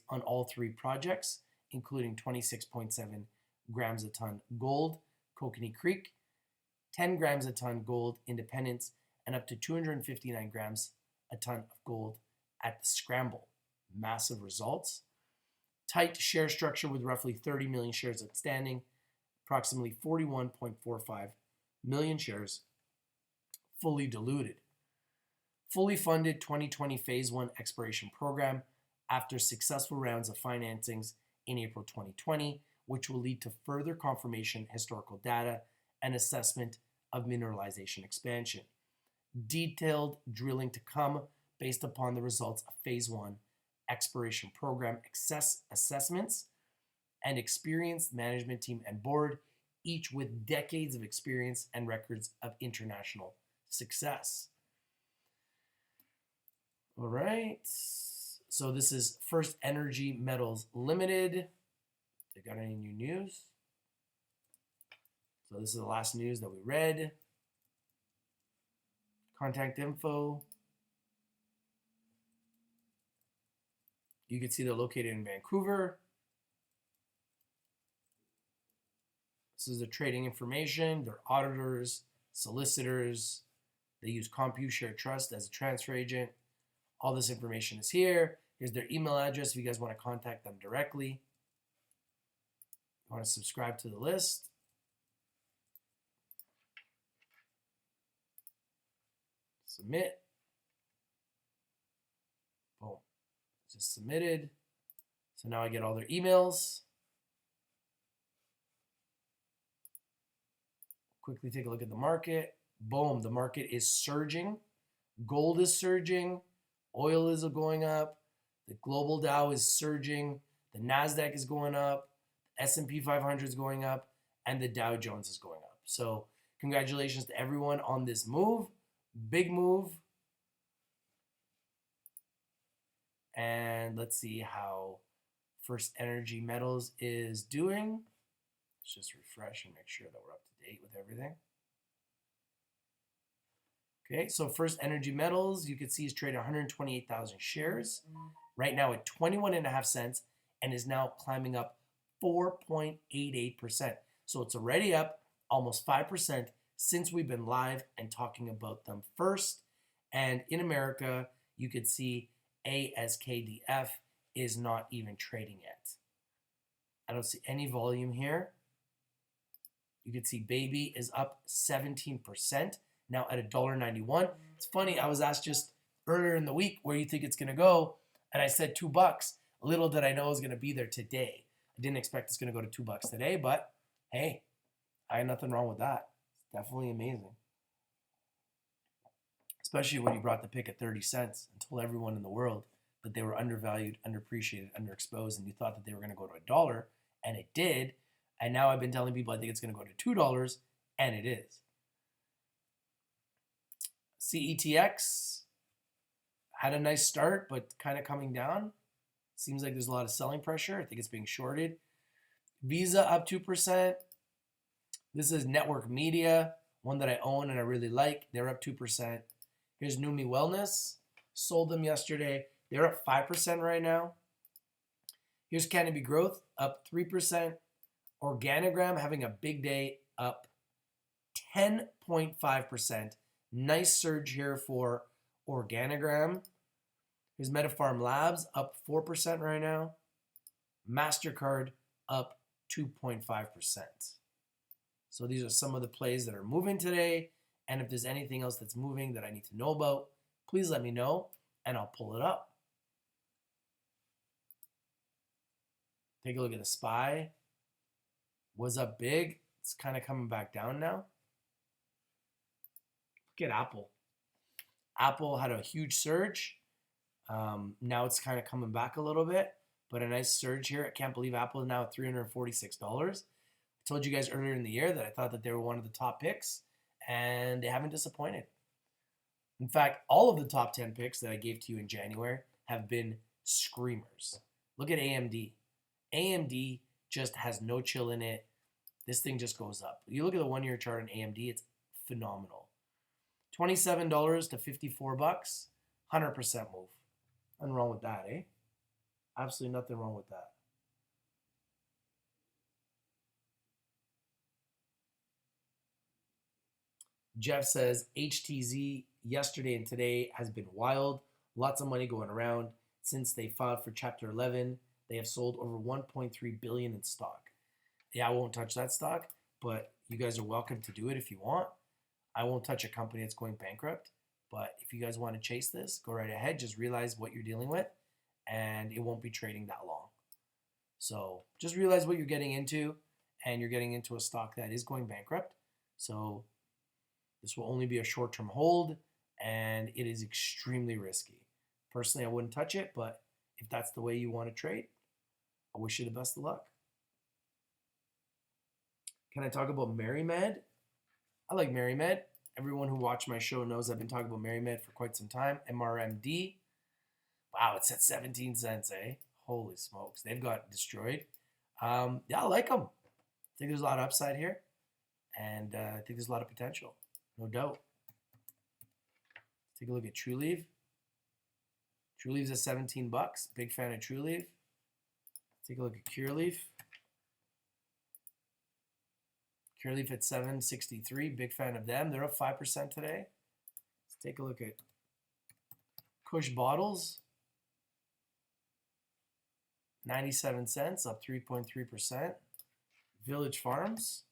on all three projects, including 26.7 grams a ton gold, Kokanee Creek, 10 grams a ton gold, Independence, and up to 259 grams a ton of gold at the Scramble. Massive results. Tight share structure with roughly 30 million shares outstanding, approximately 41.45 million shares fully diluted. Fully funded 2020 Phase 1 exploration program after successful rounds of financings in April 2020, which will lead to further confirmation, historical data, and assessment of mineralization expansion. Detailed drilling to come based upon the results of Phase 1 exploration program assessments, and experienced management team and board, each with decades of experience and records of international success. All right, so this is First Energy Metals Limited. They got any new news? So this is the last news that we read. Contact info. You can see they're located in Vancouver. This is the trading information. They're auditors, solicitors. They use CompuShare Trust as a transfer agent. All this information is here. Here's their email address if you guys want to contact them directly. You want to subscribe to the list. Submit. Boom. Just submitted. So now I get all their emails. Quickly take a look at the market. Boom, the market is surging. Gold is surging. Oil is going up. The global Dow is surging. The NASDAQ is going up. The S&P 500 is going up. And the Dow Jones is going up. So congratulations to everyone on this move. Big move. And let's see how First Energy Metals is doing. Let's just refresh and make sure that we're up to date with everything. Okay, so First Energy Metals, you can see is trading 128,000 shares. Right now at 21.5 cents and is now climbing up 4.88%. So it's already up almost 5% since we've been live and talking about them first. And in America, you could see Askdf is not even trading yet. I don't see any volume here. You can see Baby is up 17%, now at $1.91. It's funny, I was asked just earlier in the week where you think it's going to go, and I said $2. Little did I know it was going to be there today. I didn't expect it's going to go to $2 today, but hey, I had nothing wrong with that. It's definitely amazing. Especially when you brought the pick at 30 cents and told everyone in the world that they were undervalued, underappreciated, underexposed, and you thought that they were going to go to $1, and it did. And now I've been telling people I think it's going to go to $2, and it is. CETX had a nice start, but kind of coming down. Seems like there's a lot of selling pressure. I think it's being shorted. Visa up 2%. This is Network Media, one that I own and I really like. They're up 2%. Here's Numi Wellness. Sold them yesterday. They're up 5% right now. Here's Canopy Growth, up 3%. Organogram having a big day, up 10.5%. Nice surge here for Organogram. Here's MetaPharm Labs up 4% right now. MasterCard up 2.5%. So these are some of the plays that are moving today. And if there's anything else that's moving that I need to know about, please let me know and I'll pull it up. Take a look at the SPY. Was up big. It's kind of coming back down now. Look at Apple. Apple had a huge surge. Now it's kind of coming back a little bit, but a nice surge here. I can't believe Apple is now at $346. I told you guys earlier in the year that I thought that they were one of the top picks, and they haven't disappointed. In fact, all of the top 10 picks that I gave to you in January have been screamers. Look at AMD. AMD just has no chill in it. This thing just goes up. You look at the 1-year chart on AMD, it's phenomenal. $27 to $54, 100% move. Nothing wrong with that, eh? Absolutely nothing wrong with that. Jeff says HTZ yesterday and today has been wild. Lots of money going around. Since they filed for Chapter 11, they have sold over $1.3 billion in stock. Yeah, I won't touch that stock, but you guys are welcome to do it if you want. I won't touch a company that's going bankrupt, but if you guys want to chase this, go right ahead. Just realize what you're dealing with, and it won't be trading that long. So just realize what you're getting into, and you're getting into a stock that is going bankrupt. So this will only be a short-term hold, and it is extremely risky. Personally, I wouldn't touch it, but if that's the way you want to trade, I wish you the best of luck. Can I talk about MaryMed? I like MaryMed. Everyone who watched my show knows I've been talking about MaryMed for quite some time. MRMD. Wow, it's at 17 cents, eh? Holy smokes. They've got destroyed. Yeah, I like them. I think there's a lot of upside here. And I think there's a lot of potential. No doubt. Take a look at TrueLeaf. TrueLeaf's at 17 bucks. Big fan of TrueLeaf. Take a look at CureLeaf. CureLeaf at 763. Big fan of them. They're up 5% today. Let's take a look at Kush Bottles. 97 cents, up 3.3%. Village Farms.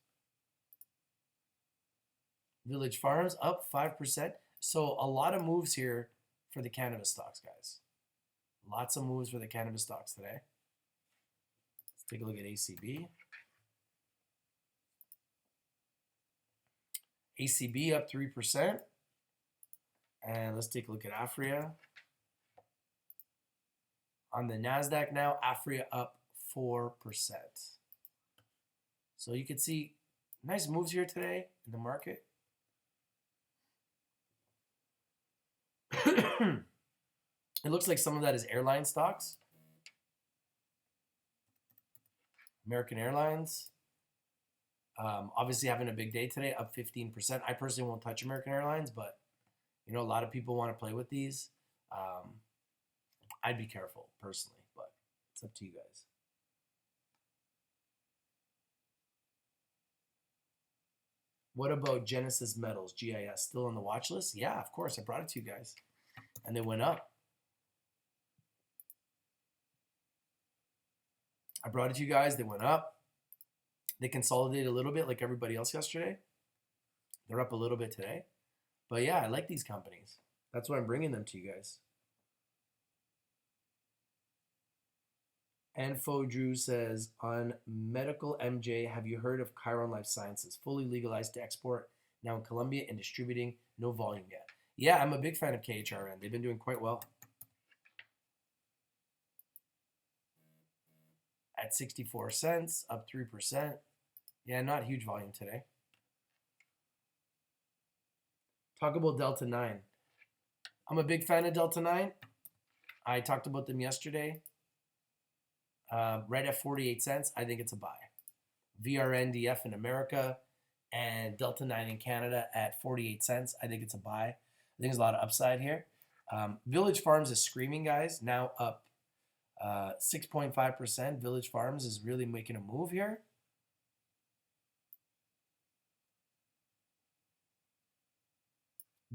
Village Farms up 5%. So a lot of moves here for the cannabis stocks, guys. Lots of moves for the cannabis stocks today. Let's take a look at ACB. ACB up 3%. And let's take a look at Afria. On the NASDAQ now, Afria up 4%. So you can see nice moves here today in the market. It looks like some of that is airline stocks. American Airlines. Obviously having a big day today, up 15%. I personally won't touch American Airlines, but you know, a lot of people want to play with these. I'd be careful personally, but it's up to you guys. What about Genesis Metals, GIS? Still on the watch list? Yeah, of course. I brought it to you guys. And they went up. I brought it to you guys. They went up. They consolidated a little bit like everybody else yesterday. They're up a little bit today. But yeah, I like these companies. That's why I'm bringing them to you guys. Anfo Drew says, on Medical MJ, have you heard of Chiron Life Sciences? Fully legalized to export now in Colombia and distributing, no volume yet. Yeah, I'm a big fan of KHRN. They've been doing quite well. At 64 cents, up 3%. Yeah, not huge volume today. Talk about Delta 9. I'm a big fan of Delta 9. I talked about them yesterday. Right at 48 cents, I think it's a buy. VRNDF in America and Delta 9 in Canada at 48 cents. I think it's a buy. I think there's a lot of upside here. Village Farms is screaming, guys. Now up 6.5%. Village Farms is really making a move here.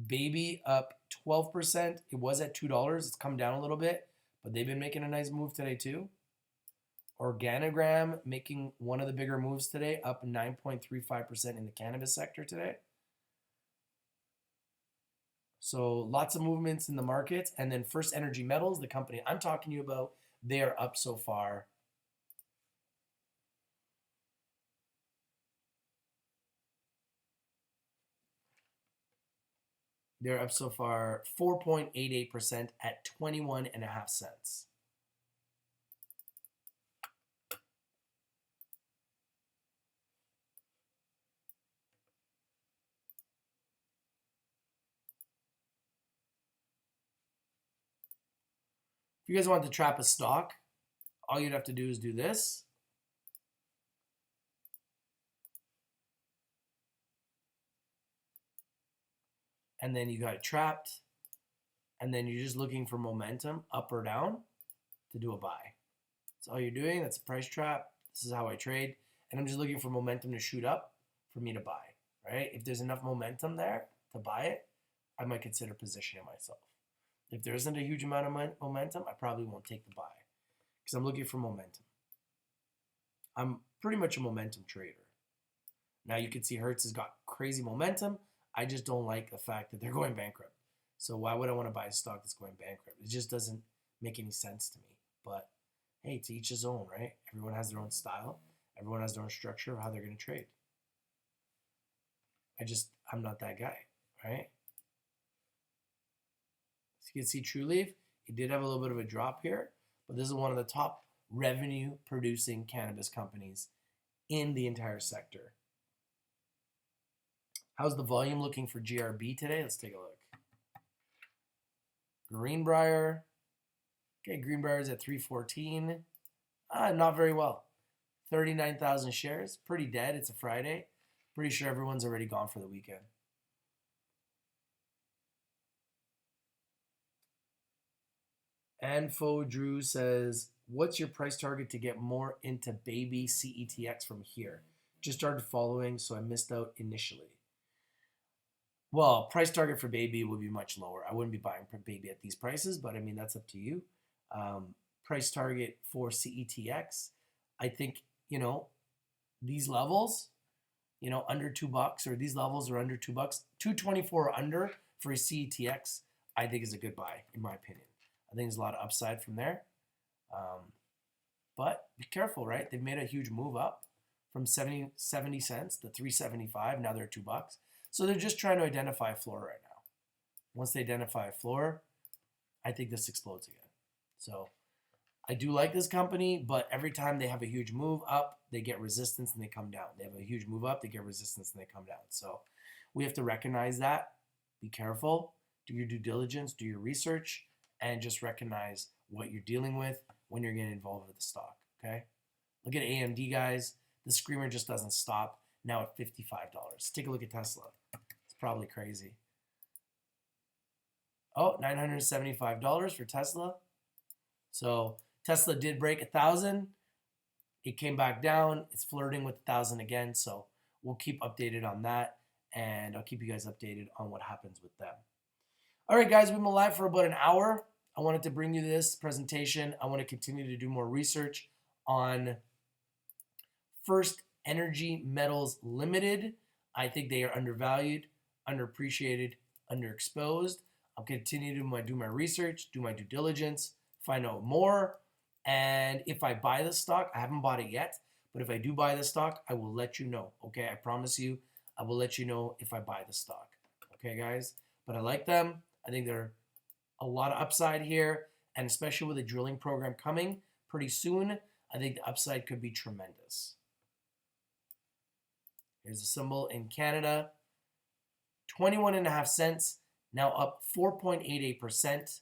Baby up 12%. It was at $2. It's come down a little bit, but they've been making a nice move today too. Organogram making one of the bigger moves today, up 9.35% in the cannabis sector today. So lots of movements in the markets. And then First Energy Metals, the company I'm talking to you about, they are up so far. They're up so far 4.88% at 21.5 cents. If you guys want to trap a stock, all you'd have to do is do this. And then you got it trapped. And then you're just looking for momentum up or down to do a buy. That's all you're doing. That's a price trap. This is how I trade. And I'm just looking for momentum to shoot up for me to buy, right? If there's enough momentum there to buy it, I might consider positioning myself. If there isn't a huge amount of momentum, I probably won't take the buy because I'm looking for momentum. I'm pretty much a momentum trader. Now you can see Hertz has got crazy momentum. I just don't like the fact that they're going bankrupt. So why would I want to buy a stock that's going bankrupt? It just doesn't make any sense to me. But hey, to each his own, right? Everyone has their own style. Everyone has their own structure of how they're going to trade. I'm not that guy, right? So you can see TrueLeaf, it did have a little bit of a drop here, but this is one of the top revenue producing cannabis companies in the entire sector. How's the volume looking for GRB today? Let's take a look. Greenbrier. Okay, Greenbrier is at 314. Not very well. 39,000 shares. Pretty dead. It's a Friday. Pretty sure everyone's already gone for the weekend. Anfo Drew says, what's your price target to get more into baby CETX from here? Just started following, so I missed out initially. Well, price target for baby would be much lower. I wouldn't be buying baby at these prices, but I mean, that's up to you. Price target for CETX, I think, these levels, under $2, or these levels are under $2, 224 or under for a CETX, I think is a good buy, in my opinion. I think there's a lot of upside from there. But be careful, right? They've made a huge move up from 70 cents to 3.75. Now they're $2. So they're just trying to identify a floor right now. Once they identify a floor, I think this explodes again. So I do like this company, but every time they have a huge move up, they get resistance and they come down. They have a huge move up, they get resistance and they come down. So we have to recognize that. Be careful. Do your due diligence, do your research, and just recognize what you're dealing with when you're getting involved with the stock, okay? Look at AMD, guys. The screamer just doesn't stop. Now at $55. Take a look at Tesla. It's probably crazy. Oh, $975 for Tesla. So Tesla did break 1,000. It came back down. It's flirting with 1,000 again. So we'll keep updated on that. And I'll keep you guys updated on what happens with them. All right, guys, we've been live for about an hour. I wanted to bring you this presentation. I want to continue to do more research on First Energy Metals Limited. I think they are undervalued, underappreciated, underexposed. I'll continue to do my research, do my due diligence, find out more. And if I buy the stock, I haven't bought it yet, but if I do buy the stock, I will let you know. Okay, I promise you, I will let you know if I buy the stock. Okay, guys? But I like them. I think they're a lot of upside here, and especially with the drilling program coming pretty soon, I think the upside could be tremendous. Here's the symbol in Canada. 21.5 cents, now up 4.88%.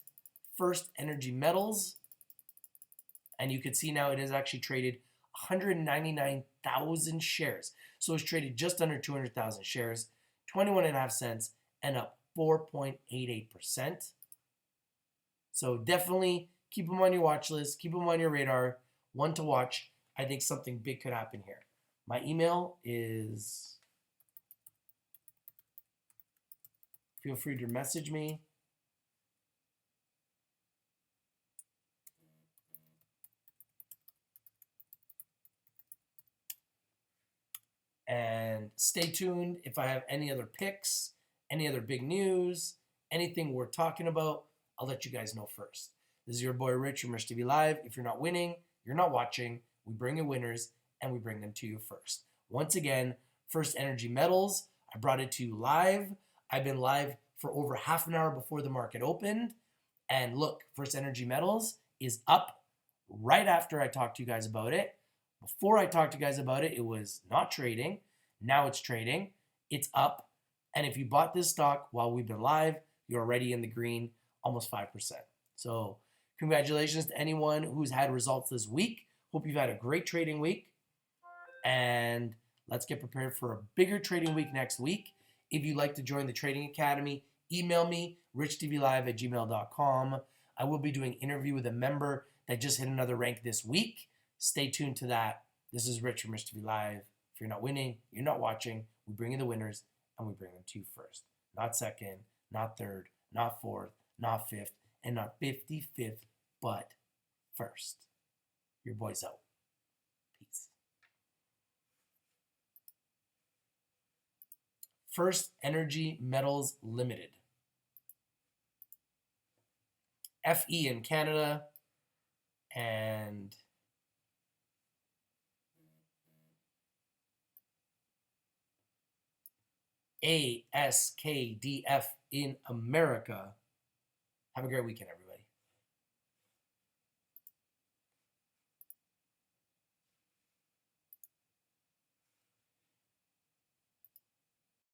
First Energy Metals. And you can see now it has actually traded 199,000 shares. So it's traded just under 200,000 shares, 21.5 cents, and up 4.88%. So definitely keep them on your watch list. Keep them on your radar. One to watch. I think something big could happen here. My email is feel free to message me. And stay tuned if I have any other picks, any other big news, anything worth talking about, I'll let you guys know first. This is your boy Rich from Rich TV Live. If you're not winning, you're not watching. We bring in winners and we bring them to you first. Once again, First Energy Metals, I brought it to you live. I've been live for over half an hour before the market opened. And look, First Energy Metals is up right after I talked to you guys about it. Before I talked to you guys about it, it was not trading. Now it's trading. It's up. And if you bought this stock while we've been live, you're already in the green, almost 5%. So congratulations to anyone who's had results this week. Hope you've had a great trading week. And let's get prepared for a bigger trading week next week. If you'd like to join the Trading Academy, email me, richtvlive@gmail.com. I will be doing an interview with a member that just hit another rank this week. Stay tuned to that. This is Rich from Rich TV Live. If you're not winning, you're not watching. We bring in the winners, and we bring them to you first. Not second, not third, not fourth, not fifth, and not 55th, but first. Your boy's out. Peace. First Energy Metals Limited. FE in Canada, and Askdf in America. Have a great weekend, everybody.